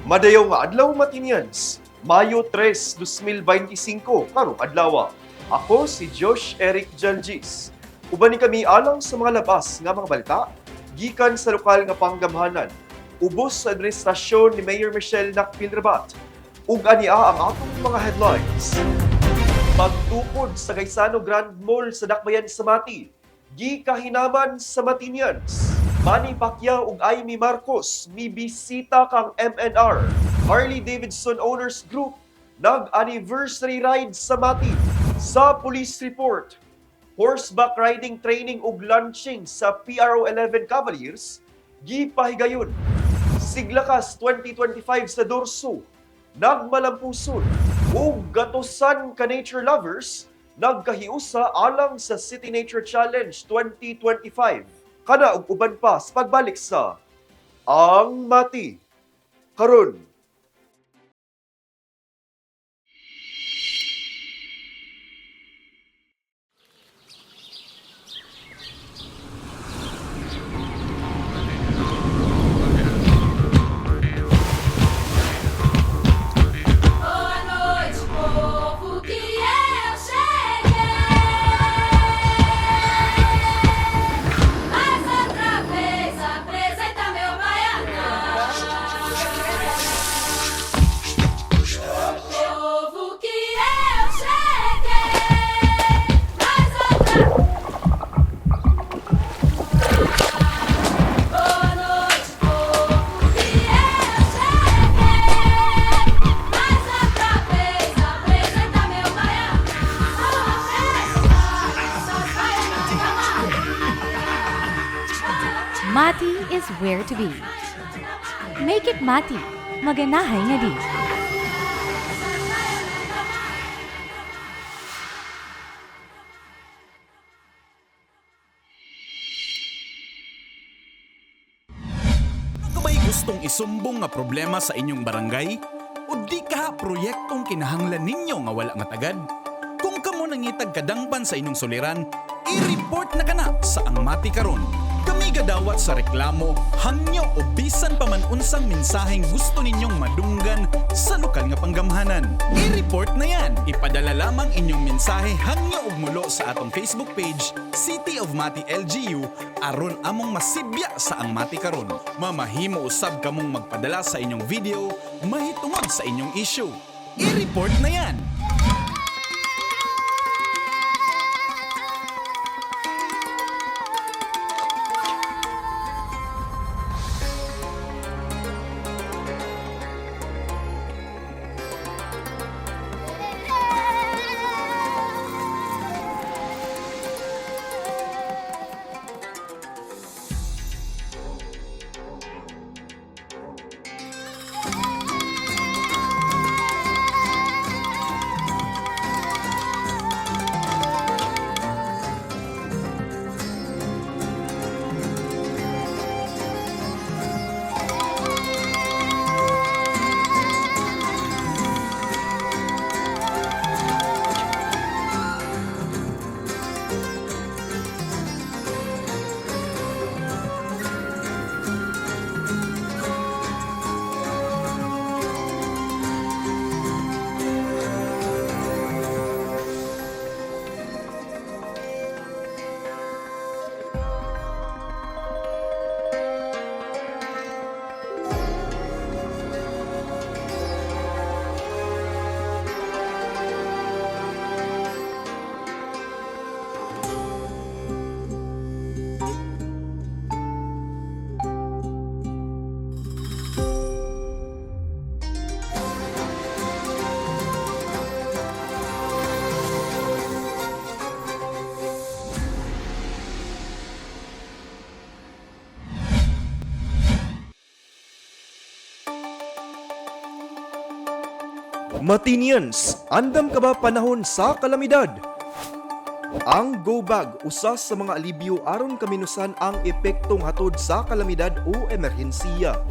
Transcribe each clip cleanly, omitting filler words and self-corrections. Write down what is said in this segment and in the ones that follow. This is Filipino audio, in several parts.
Madayaw nga adlaw matinians, Mayo 3, 2025, karong adlaw. Ako si Josh Eric Jalgis. Uban ni kami alang sa mga labas nga mga balita, gikan sa lokal nga panggamhanan, ubos sa administrasyon ni Mayor Michelle Nakpilrabat, ug ania ang atong mga headlines. Pagtukod sa Gaisano Grand Mall sa Dakbayan sa Mati, gikahinaman sa Matinians. Manny Pacquiao ug Amy Marcos mibisita kang MNR. Harley Davidson Owners Group nag-anniversary ride sa Mati. Sa police report, horseback riding training ug launching sa PRO 11 Cavaliers gipahigayon. Siglakas 2025 sa Dorso nagmalampuson ug gatusan ka nature lovers nagkahiusa alang sa City Nature Challenge 2025. Kana ug uban pa sa pagbalik sa Ang Mati Karon. Mati is where to be. Make it Mati. Maganahay nga di. Ano ba'y gustong isumbong nga problema sa inyong barangay? O di ka proyektong kinahanglan ninyo nga wala matagad? Kung kamo nangitag kadangpan sa inyong suliran, i-report na kana sa Ang Mati Karon. Kami gadawat sa reklamo, hangyo o bisan pa man unsang mensaheng gusto ninyong madunggan sa lokal nga panggamhanan. I-report na yan. Ipadala lamang inyong mensahe hangyo ug mulo sa atong Facebook page, City of Mati LGU, aron among masibya sa Ang Mati Karon. Mamahimo usab kamong magpadala sa inyong video, mahitungod sa inyong issue. I-report na yan. Matinians, andam ka ba panahon sa kalamidad? Ang Go Bag usa sa mga alibyo aron kaminusan ang epektong hatod sa kalamidad o emerhensiya.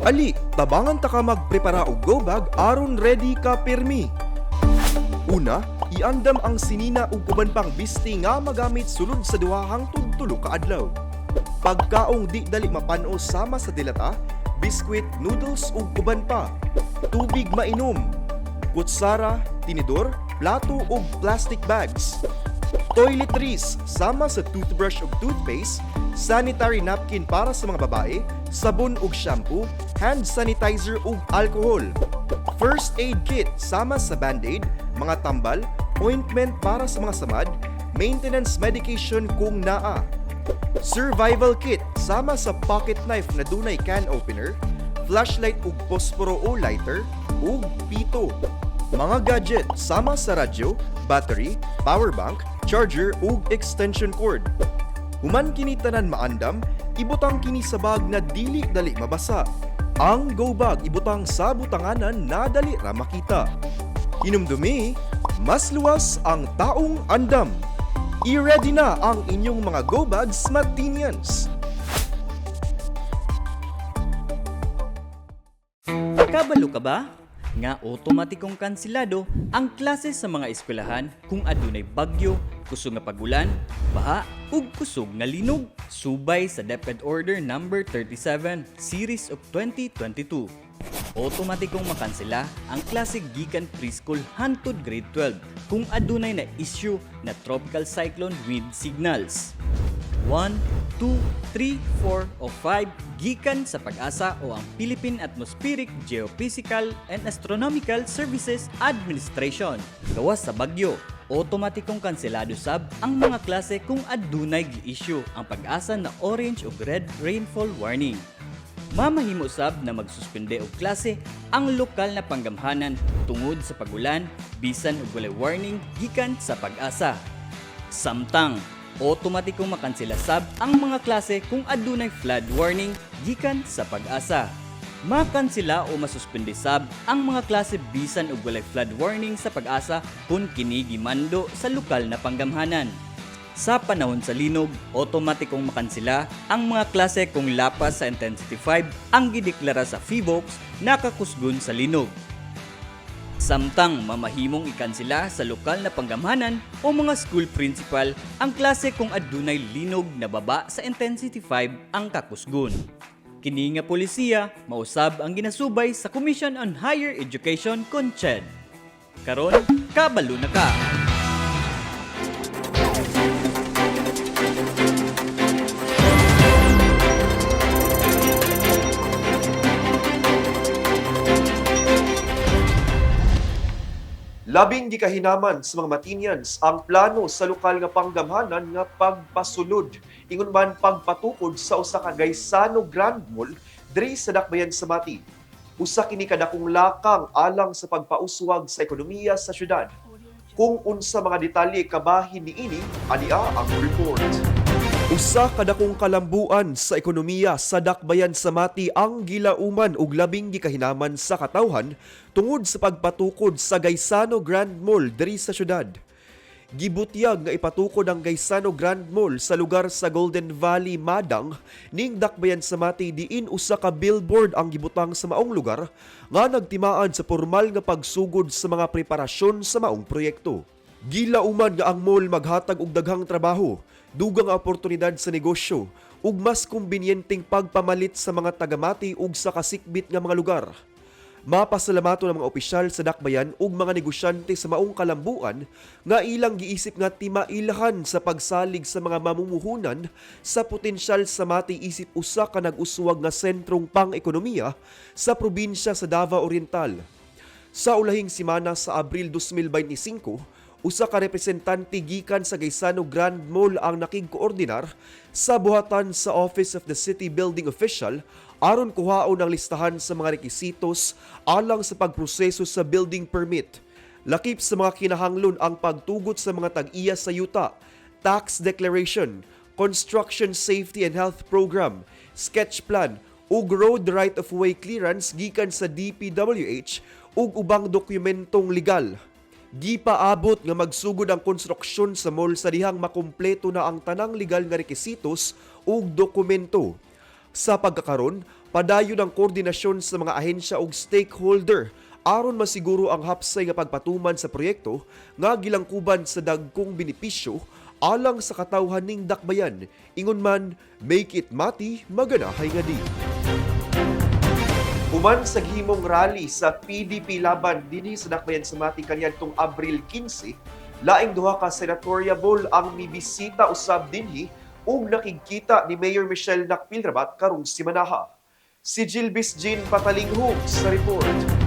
Ali, tabangan ta ka magprepara og Go Bag aron ready ka pirmi. Una, iandam ang sinina ug uban pang bisti nga magamit sulod sa duha hangtod tulo ka adlaw. Pagkaong di dali mapan-o sama sa dilata, biskwit, noodles ug uban pa. Tubig mainom, kutsara, tinidor, plato ug plastic bags. Toiletries sama sa toothbrush ug toothpaste, sanitary napkin para sa mga babae, sabon ug shampoo, hand sanitizer ug alcohol. First aid kit sama sa band-aid, mga tambal, ointment para sa mga samad, maintenance medication kung naa. Survival kit sama sa pocket knife na dunay can opener, flashlight ug posporo o lighter, ug pito. Mga gadget sama sa radyo, battery, power bank, charger ug extension cord. Human kini tanan maandam, ibutang kini sa bag na dili dali mabasa. Ang go bag ibutang sa butanganan na dali ra makita. Hinumdumi, mas luwas ang taong andam. I-ready na ang inyong mga go bags, Matinians. Kabalo ka ba? Nga otomatikong kansilado ang klase sa mga eskwelahan kung adunay bagyo, kusog nga pagulan, baha, ug kusog nga linog. Subay sa DepEd Order No. 37 Series of 2022. Otomatikong makansela ang klase gikan preschool hangtod grade 12 kung adunay na issue na tropical cyclone wind signals. 1, 2, 3, 4 o 5 gikan sa Pag-asa o ang Philippine Atmospheric, Geophysical and Astronomical Services Administration. Gawas sa bagyo, otomatikong kanselado sab ang mga klase kung adunay gi-issue ang Pag-asa na orange o red rainfall warning. Mamahimo sab na magsuspende og klase ang lokal na panggamhanan tungod sa pagulan bisan og walay warning gikan sa Pag-asa. Samtang otomatikong makansela sab ang mga klase kung adunay flood warning gikan sa Pag-asa. Makansela o masuspende sab ang mga klase bisan og walay flood warning sa Pag-asa kung kini gimando sa lokal na panggamhanan. Sa panahon sa linog, otomatikong makansela ang mga klase kung lapas sa intensity 5 ang gideklara sa PHIVOLCS nakakusgon sa linog. Samtang mamahimong ikansela sa lokal na panggamhanan o mga school principal ang klase kung adunay linog na baba sa intensity 5 ang kakusgon. Kini nga polisiya mausab ang ginasubay sa Commission on Higher Education CONCHED. Karon, kabalo na ka! Labing gikahinaman sa mga Matinians ang plano sa lokal nga panggamhanan nga pagpasulod ingon man pagpatukod sa usa ka Gaisano Grand Mall diri sa Dakbayan sa Mati. Usa kini kadakong lakang alang sa pagpauswag sa ekonomiya sa syudad. Kung unsa mga detalye kabahin niini, adia ang report. Usa kadakong kalambuan sa ekonomiya sa Dakbayan sa Mati ang gilauman ug labing gikahinaman sa katawhan tungod sa pagpatukod sa Gaisano Grand Mall diri sa syudad. Gibutyag nga ipatukod ang Gaisano Grand Mall sa lugar sa Golden Valley, Madang ning Dakbayan sa Mati diin usa ka billboard ang gibutang sa maong lugar nga nagtimaan sa formal nga pagsugod sa mga preparasyon sa maong proyekto. Gilauman nga ang mall maghatag og daghang trabaho, dugang oportunidad sa negosyo ug mas kumbinyenteng pagpamalit sa mga taga-Mati ug sa kasikbit nga mga lugar. Mapasalamaton ang mga opisyal sa Dakbayan ug mga negosyante sa maong kalambuan nga ilang giisip nga timailahan sa pagsalig sa mga mamumuhunan sa potensyal sa Mati isip usa ka nag-uswag nga sentrong pang-ekonomiya sa probinsya sa Davao Oriental. Sa ulahing semana sa Abril 2025, usa ka representante gikan sa Gaisano Grand Mall ang nakigkoordinar sa buhatan sa Office of the City Building Official aron kuhaon ang listahan sa mga rekisitos alang sa pagproseso sa building permit. Lakip sa mga kinahanglon ang pagtugot sa mga tag-iya sa yuta, tax declaration, construction safety and health program, sketch plan ug road right-of-way clearance gikan sa DPWH ug ubang dokumentong legal. Gipaabot nga magsugod ang konstruksyon sa mall sa dihang makumpleto na ang tanang legal nga rekisitos ug dokumento. Sa pagkakaron, padayon ang koordinasyon sa mga ahensya ug stakeholder aron masiguro ang hapsay nga pagpatuman sa proyekto nga gilangkuban sa dagkong benepisyo alang sa katawhan ning Dakbayan. Ingon man, make it Mati, maganahay nga di. Human sa gihimong rally sa PDP laban dinhi sa Dakbayan sa Mati kaniadtong Abril 15, laing duha ka senatoriable ang mibisita usab dinhi ug nakigkita ni Mayor Michelle Nakpilrabat karong simanaha. Si Jilbis Jean Patalinghog sa report.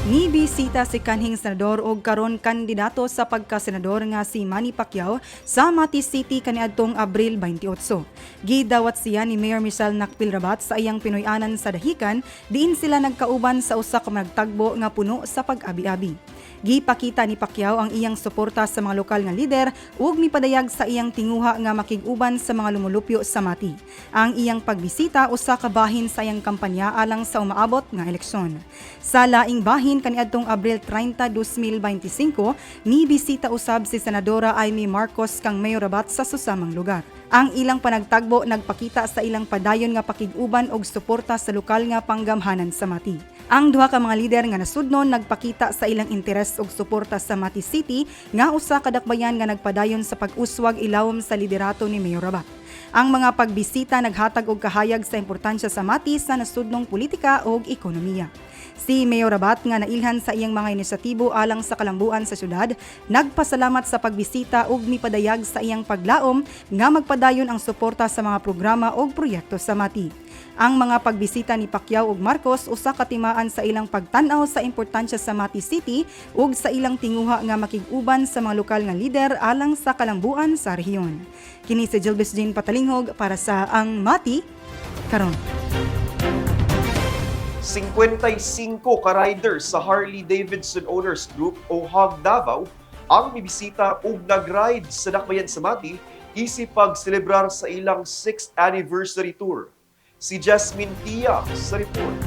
Nibisita si kanhing senador og karon kandidato sa pagka-senador nga si Manny Pacquiao sa Mati City kaniadtong Abril 28. Gidawat siya ni Mayor Michelle Nakpilrabat sa iyang Pinoyanan sa Dahican, diin sila nagkauban sa usa ka nagtagbo nga puno sa pag-abi-abi. Gipakita ni Pacquiao ang iyang suporta sa mga lokal nga lider ug mipadayag sa iyang tinguha nga makig-uban sa mga lumulupyo sa Mati. Ang iyang pagbisita usa ka bahin sa iyang kampanya alang sa umaabot nga eleksyon. Sa laing bahin kaniadtong Abril 30, 2025, ni bisita usab si Senadora Amy Marcos kang mayorabat sa susamang lugar. Ang ilang panagtagbo nagpakita sa ilang padayon nga pakig-uban og suporta sa lokal nga panggamhanan sa Mati. Ang duha ka mga lider nga nasudnon nagpakita sa ilang interes og suporta sa Mati City nga usa ka dakbayan nga nagpadayon sa pag-uswag ilawom sa liderato ni Mayor Rabat. Ang mga pagbisita naghatag og kahayag sa importansya sa Mati sa nasudnong politika ug ekonomiya. Si Mayor Rabat nga nailhan sa iyang mga inisyatibo alang sa kalambuan sa syudad, nagpasalamat sa pagbisita ug mipadayag sa iyang paglaom nga magpadayon ang suporta sa mga programa ug proyekto sa Mati. Ang mga pagbisita ni Pacquiao ug Marcos usa ka timaan sa ilang pagtan-aw sa importansya sa Mati City ug sa ilang tinguha nga makig-uban sa mga lokal nga lider alang sa kalambuan sa rehiyon. Kini si Jilbis Jean Patalinghog para sa Ang Mati Karon. 55 ka-rider sa Harley-Davidson Owners Group o HOG Davao ang mibisita ug nag-ride sa Dakbayan sa Mati isip pag-celebrar sa ilang 6th anniversary tour. Si Jasmine Tia sa report.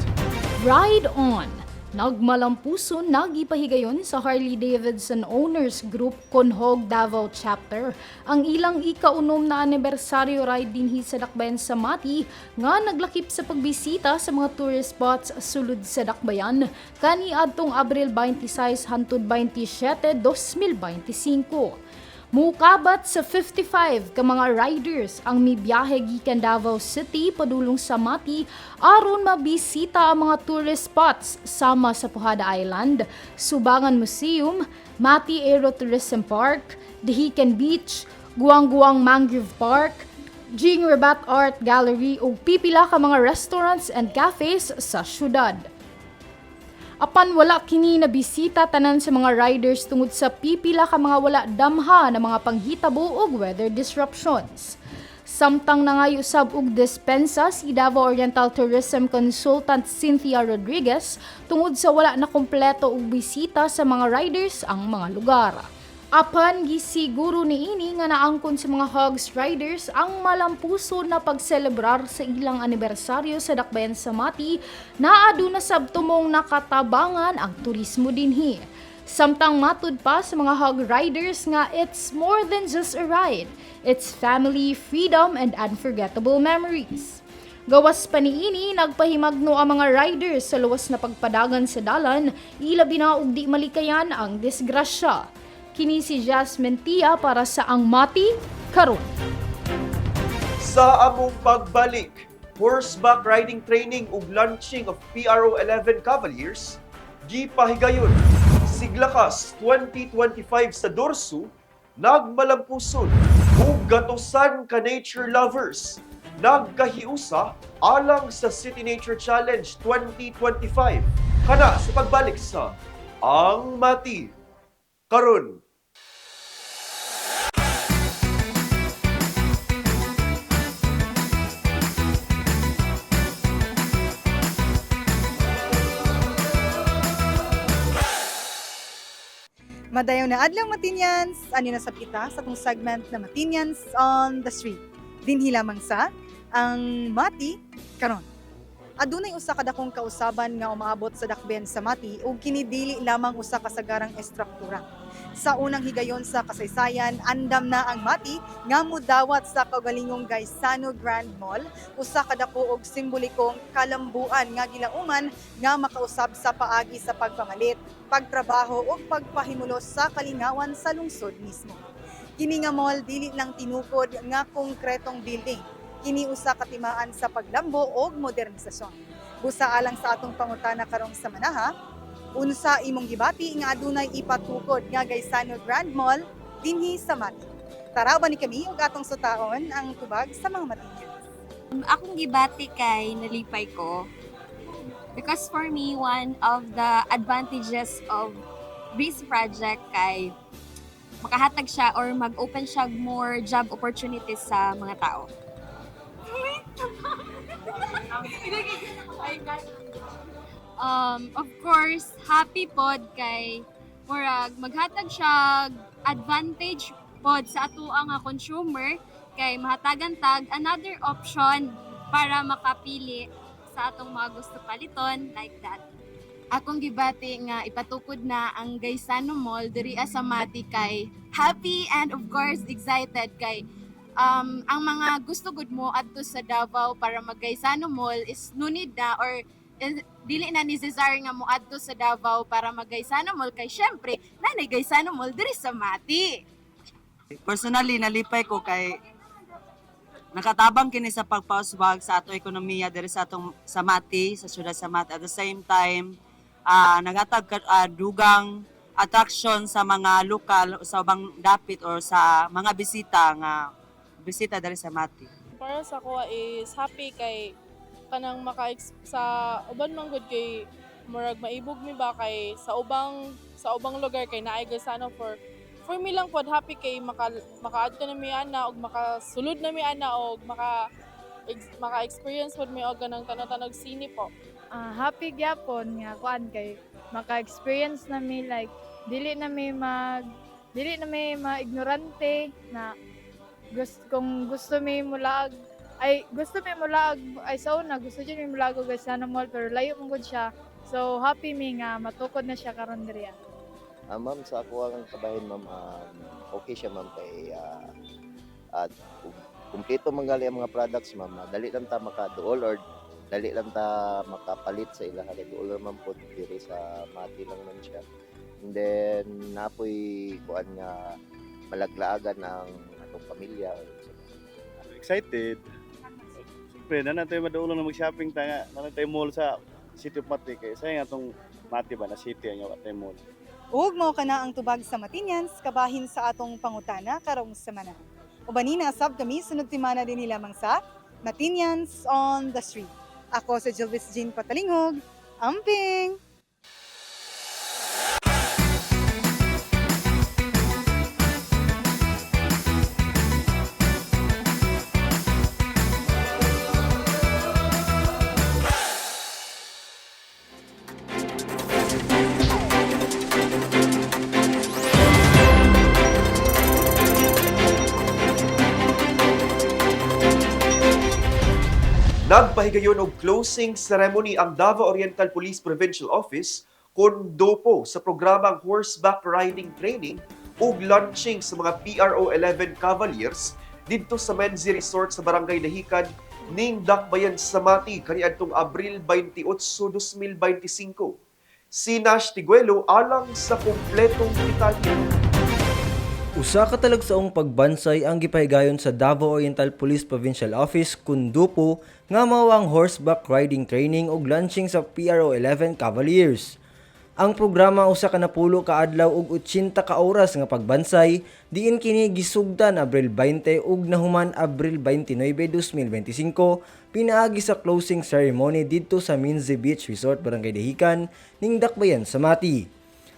Ride On! Nagmalampuson nagipahigayon sa Harley-Davidson Owners Group Conhog Davao Chapter ang ilang ika-unom na anibersaryo ride dinhi sa Dakbayan sa Mati nga naglakip sa pagbisita sa mga tourist spots sulod sa Dakbayan kaniadtong Abril 26 hangtod 27, 2025. Mukabat sa 55 ka mga riders ang mibiyahe gikan Davao City padulong sa Mati aron mabisita ang mga tourist spots sama sa Puhada Island, Subangan Museum, Mati Aerotourism Park, Dahican Beach, Guang-Guang Mangrove Park, Jing Rabat Art Gallery ug pipila ka mga restaurants and cafes sa syudad. Apan wala kini nabisita tanan sa mga riders tungod sa pipila ka mga wala damha na mga panghitabo ug weather disruptions. Samtang nangayo sab og dispensa si Davao Oriental Tourism Consultant Cynthia Rodriguez tungod sa wala na kompleto og bisita sa mga riders ang mga lugar. Apan gisiguro niini nga naangkon sa mga HOGS riders ang malampuso na pagselebrar sa ilang anibersaryo sa Dakbayan sa Mati na aduna sab tumong nakatabangan ang turismo dinhi. Samtang matud pa sa mga HOG riders nga it's more than just a ride. It's family, freedom, and unforgettable memories. Gawas pa niini, nagpahimagno ang mga riders sa luwas na pagpadagan sa dalan, ilabi na og di malikayan ang disgrasya. Kini si Jasmine Tia para sa Ang Mati Karon. Sa among pagbalik, horseback riding training ug launching of PRO 11 Cavaliers, gipahigayon. Siglakas 2025 sa Dorsu, nagmalampuson ug gatusan ka nature lovers. Nagkahiusa alang sa City Nature Challenge 2025. Kana sa pagbalik sa Ang Mati Karon. Madayon na adlang Matinyans, ani na sab kita sa tong segment na Matinyans on the Street. Dinhi lamang sa Ang Mati Karon. Adunay usa ka dakong kausaban nga umaabot sa Dakbayan sa Mati ug kini dili lamang usa ka sagarang estruktura. Sa unang higayon sa kasaysayan, andam na ang Mati nga mudawat sa kaugalingong Gaisano Grand Mall, usa ka dako og simbolikong kalambuan nga gilauman nga makausab sa paagi sa pagpamalit, pagtrabaho ug pagpahimulos sa kalingawan sa lungsod mismo. Kini nga mall dili lang tinukod nga konkretong building. Kini usa ka timaan sa paglambo og modernisasyon. Busa alang sa atong pangutana karong sa manaha, unsa imong gibati nga adunay ipatukod nga Gaisano Grand Mall dinhi sa Mati. Taraw ba ni kami ug atong sutaon ang tubag sa mga Matinyans. Akong gibati kay nalipay ko because for me, one of the advantages of this project kay makahatag siya or mag-open siya more job opportunities sa mga tao. Of course, happy pod kay murag maghatag siya advantage pod sa ato ang consumer kay mahatagan tag another option para makapili sa atong mga gusto paliton like that. Akong gibati nga ipatukod na ang Gaisano Mall diri sa Mati kay happy and of course excited kay ang mga gusto gud mo adto sa Davao para mag Gaisano Mall is no need na or dili na necessary nga mo adto sa Davao para mag Gaisano Mall kay syempre nanay Gaisano Mall diri sa Mati. Personally, nalipay ko kay nakatabang kini sa pagpausbag sa ato ekonomiya diri sa atong sa Mati, sa syudad sa Mati. At the same time, nagatag dugang attraction sa mga lokal sa ubang dapit or sa mga bisita diri sa Mati. Para sa ko is happy kay kanang sa uban man gud kay murag maibog mi ba kay sa ubang lugar kay naay Gaisano for me lang pod happy kay makaadto na mi ana og makasulod na mi ana og maka-experience pod mi og ganang tanong-tanong sini po. Happy gyapon nga kuan kay maka-experience na mi like dili na mi ma-ignorante na kung gusto mi mulaag ay sa una gusto jud mi mulaag og Gaisano Mall pero layo man gud siya. So happy mi nga matukod na siya karon diri. Ma'am, sa ako ang kabahin, ma'am, okay siya, ma'am, kay at kumpleto manggali ang mga products, ma'am. Dali lang ta makaduol or dali lang ta makapalit sa ilaha kay duol man po diri sa Mati lang man siya. And then napoy kuan nga malaglaagan ang atong pamilya. Excited. Siyempre, na tayo maduulan na mag-shopping na tayo mall sa City of Mati kay sayang atong Mati ba na city ang atay mall. Ug mao kana ang tubag sa Matinyans kabahin sa atong pangutana karong semana. Ubanin na sab kami sunod timana din lamang sa Matinyans on the Street. Ako si Jilvis Jean Patalinghog, amping! Nagpahigayon og closing ceremony ang Davao Oriental Police Provincial Office kon dopo sa programang horseback riding training ug launching sa mga PRO 11 Cavaliers didto sa Menzi Resort sa Barangay Dahican ning Dakbayan sa Mati kaniadtong Abril 28, 2025. Si Nash Tiguelo alang sa kompletong detalye. Usa ka talagsaong pagbansay ang gipahigayon sa Davao Oriental Police Provincial Office kun dupo nga mao ang horseback riding training ug launching sa PRO 11 Cavaliers. Ang programa usa ka napulo ka adlaw ug 80 ka oras nga pagbansay diin kini gisugdan Abril 20 ug nahuman Abril 29, 2025 pinaagi sa closing ceremony didto sa Menzi Beach Resort Barangay Dahican ning Dakbayan sa Mati.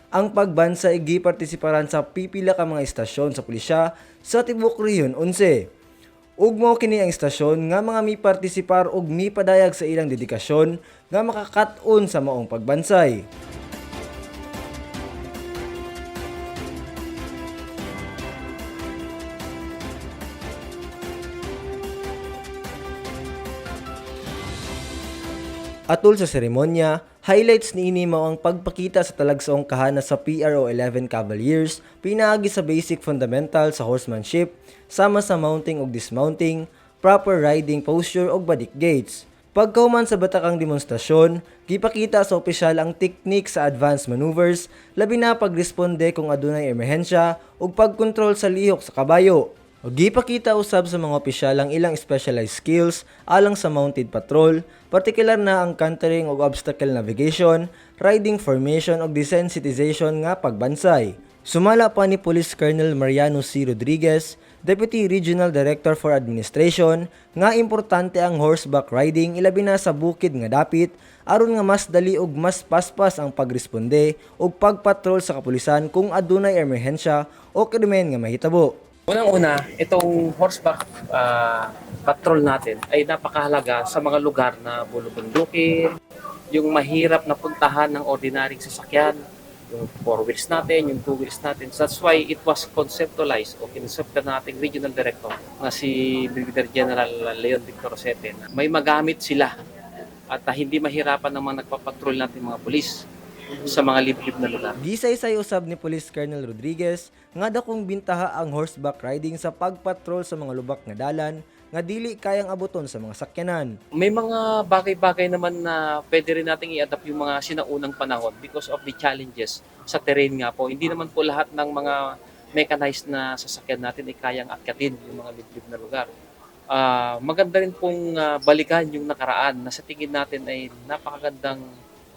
Ang pagbansa ay gipartisiparan sa pipila ka mga istasyon sa pulisya sa Tibok Rehiyon 11. Ug mao kini ang istasyon nga mga mipartisipar ug mipadayag sa ilang dedikasyon nga makakat-on sa maong pagbansay. Atol sa seremonya, highlights niini mao ang pagpakita sa talagsaong kahana sa PRO 11 Cavaliers, pinaagi sa basic fundamental sa horsemanship, sama sa mounting ug dismounting, proper riding posture ug badik gaits. Pagkahuman sa batakang demonstrasyon, gipakita sa opisyal ang teknik sa advanced maneuvers, labi na pagresponde kung adunay emerhensya ug pagkontrol sa lihok sa kabayo. O gipakita usab sa mga opisyal ang ilang specialized skills alang sa mounted patrol, partikular na ang cantering ug obstacle navigation, riding formation ug desensitization nga pagbansay. Sumala pa ni Police Colonel Mariano C. Rodriguez, Deputy Regional Director for Administration, nga importante ang horseback riding ilabi na sa bukid nga dapit aron nga mas dali ug mas paspas ang pagresponde ug pagpatrol sa kapulisan kung adunay emerhensya o krimen nga mahitabo. Unang-una, itong horseback patrol natin ay napakahalaga sa mga lugar na bulubundukin, yung mahirap na puntahan ng ordinaryong sasakyan, yung 4 wheels natin, yung 2 wheels natin. So that's why it was conceptualized o kinonsepta nating regional director na si Brigadier General Leon Victor Rosete. May magamit sila at hindi mahirapan ng mga nagpapatrol natin mga pulis sa mga liblib na lugar. Gisaysay usab ni Police Colonel Rodriguez nga dakong bintaha ang horseback riding sa pagpatrol sa mga lubak nga dalan nga dili kayang abuton sa mga sakyanan. May mga bagay-bagay naman na pwede rin nating i-adapt yung mga sinaunang panahon because of the challenges sa terrain nga po. Hindi naman po lahat ng mga mechanized na sasakyan natin ay kayang akyatin yung mga liblib na lugar. Maganda rin pong balikan yung nakaraan na sa tingin natin ay napakagandang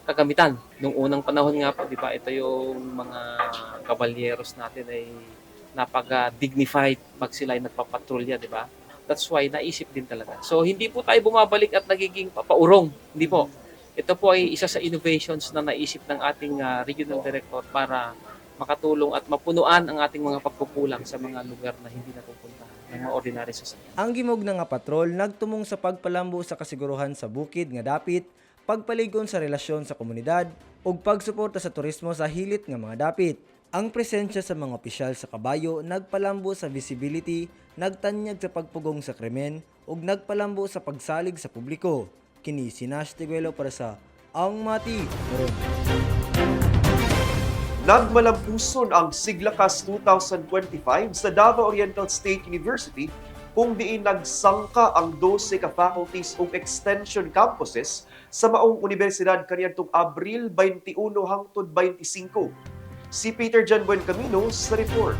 kagamitan. Nung unang panahon nga po, di ba, ito yung mga kabalyeros natin ay napaka-dignified pag sila ay nagpapatrolya, di ba? That's why naisip din talaga. So hindi po tayo bumabalik at nagiging papaurong. Hindi po. Ito po ay isa sa innovations na naisip ng ating regional director para makatulong at mapunuan ang ating mga pagkukulang sa mga lugar na hindi napupuntahan ng mga ordinary sasakyan. Ang gimog na nga patrol nagtumong sa pagpalambo sa kasiguruhan sa bukid nga dapit, pagpaligon sa relasyon sa komunidad ug pagsuporta sa turismo sa hilit nga mga dapit. Ang presensya sa mga opisyal sa kabayo nagpalambo sa visibility, nagtanyag sa pagpugong sa krimen ug nagpalambo sa pagsalig sa publiko. Kini si Nash Tiguelo para sa Ang Mati Karon. Nagmalampuson ang Siglakas 2025 sa Davao Oriental State University kung diin nagsangka ang 12 ka faculties ug extension campuses sa maong universidad kaniadtong Abril 21 hangtod 25. Si Peter John Buencamino sa report.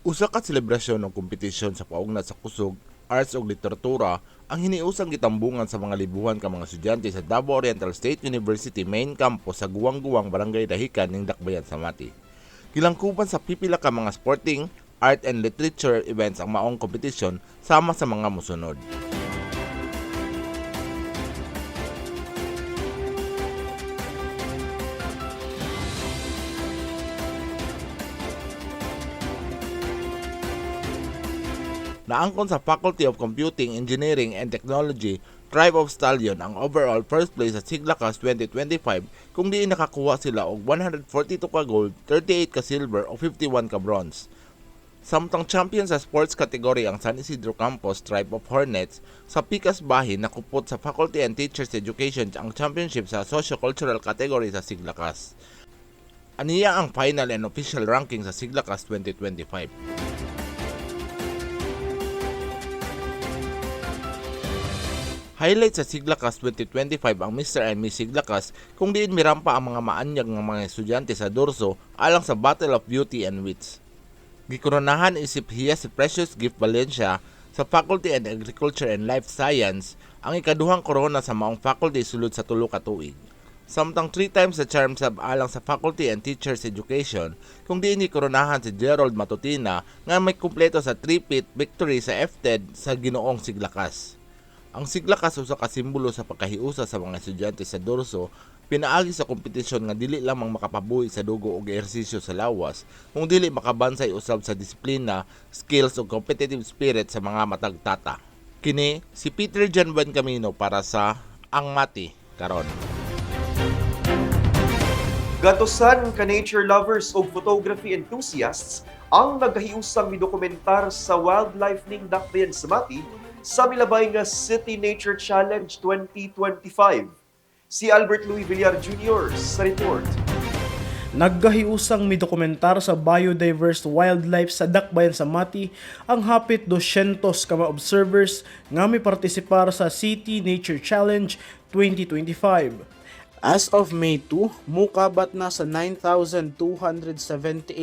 Usa ka selebrasyon ng kompetisyon sa paugnat sa kusog, arts ug literatura ang hiniusang gitambungan sa mga libuhan ka mga estudyante sa Davao Oriental State University main campus sa Guwang-Guwang, Barangay Dahican ning Dakbayan sa Mati. Gilangkuban sa pipila ka mga sporting, art and literature events ang maong kompetisyon sama sa mga musunod. Naangkon sa Faculty of Computing, Engineering and Technology, Tribe of Stallion ang overall first place sa Siglakas 2025 kung diin nakakuha sila og 142 ka gold, 38 ka silver o 51 ka bronze. Samtang champion sa sports category ang San Isidro Campus Tribe of Hornets, sa Pikas Bahin nakupot sa Faculty and Teachers Education ang championship sa socio-cultural category sa Siglakas. Aniya ang final and official ranking sa Siglakas 2025. Highlight sa Siglakas 2025 ang Mr. and Miss Siglakas kung diin mirampa ang mga maanyag ng mga estudyante sa Dorso alang sa Battle of Beauty and Wits. Gikoronahan isip hiya si Precious Gift Valencia sa Faculty and Agriculture and Life Science ang ikaduhang korona sa maong faculty sulod sa 3 ka tuig. Samtang 3 times sa charm sab alang sa Faculty and Teachers Education kung diin gikoronahan si Gerald Matutina nga may kumpleto sa 3-peat victory sa FTED sa Ginoong Siglakas. Ang Siglakas usa ka simbolo sa pagkahiusa sa mga estudyante sa Dorso, pinaagi sa kompetisyon nga dili lamang makapabuhi sa dugo ug ehersisyo sa lawas, kung dili makabansay usab sa disiplina, skills ug competitive spirit sa mga matagtata. Kini si Peter John Buencamino para sa Ang Mati Karon. Gatusan ka nature lovers ug photography enthusiasts ang nagahiusang midokumentar sa wildlife ning Dakbayan sa Mati sa milabay nga City Nature Challenge 2025. Si Albert Louis Villar Jr. sa report. Naggahiusang mi dokumentar sa biodiverse wildlife sa Dakbayan sa Mati ang hapit 200 ka mga observers nga may partisipar sa City Nature Challenge 2025. As of May 2, mukabat na sa 9,278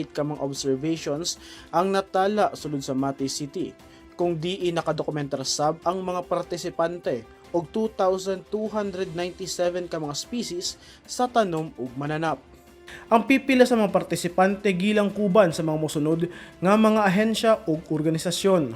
ka mga observations ang natala sulod sa Mati City, kung diin nakadokumentar sab ang mga partisipante og 2,297 ka mga species sa tanom ug mananap. Ang pipila sa mga partisipante gilang kuban sa mga mosunod nga mga ahensya o organisasyon.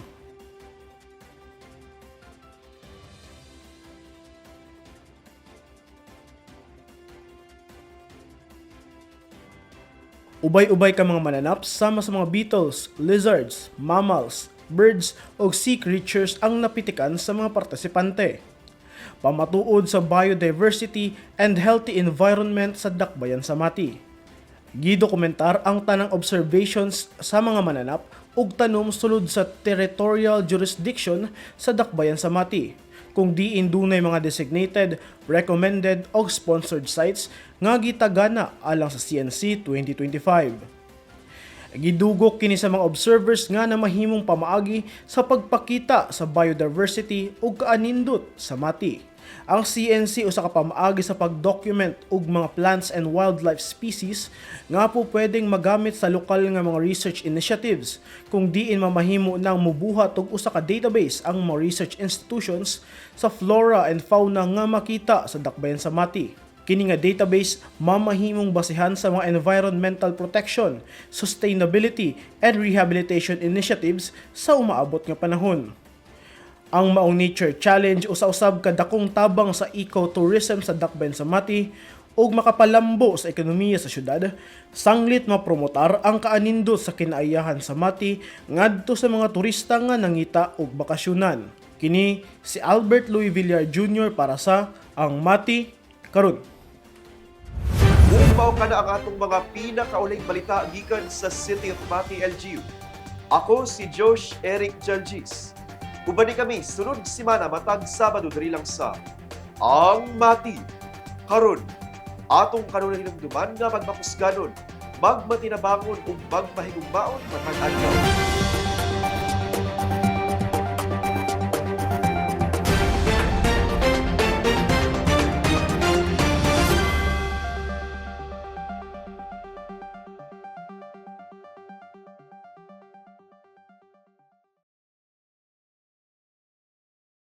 Ubay-ubay ka mga mananap sama sa mga beetles, lizards, mammals, birds o sea creatures ang napitikan sa mga partisipante. Pamatuod sa biodiversity and healthy environment sa Dakbayan sa Mati. Gidokumentar ang tanang observations sa mga mananap ug tanom sulod sa territorial jurisdiction sa Dakbayan sa Mati, kung diin dunay mga designated, recommended o sponsored sites nga gitagana alang sa CNC 2025. Gidugok kini sa mga observers nga na mahimong pamaagi sa pagpakita sa biodiversity ug kaanindot sa Mati. Ang CNC usa ka pamaagi sa pagdocument ug mga plants and wildlife species nga po pwedeng magamit sa lokal nga mga research initiatives, kung diin mamahimo nang mubuhat og usa ka database ang mga research institutions sa flora and fauna nga makita sa Dakbayan sa Mati. Kini nga database mamahimong basehan sa mga environmental protection, sustainability, and rehabilitation initiatives sa umaabot nga panahon. Ang Maong Nature Challenge usa-usab ka dakong tabang sa ecotourism sa Dakbayan sa Mati ug makapalambo sa ekonomiya sa syudad, sanglit mapromotar ang kaanindot sa kinaayahan sa Mati ngadto sa mga turista nga nangita og bakasyonan. Kini si Albert Louis Villar Jr. para sa Ang Mati Karon. Bumaw ka na ang atong mga pinakauling balita gikan sa City of Mati, LGU. Ako si Josh Eric Jalgis. Ubani kami sunod semana matag Sabado diri lang sa Ang Mati Karon. Atong kanunay hinumduman nga magmakusganon, magmatinabangon ug magmahigugmaon matag adlaw.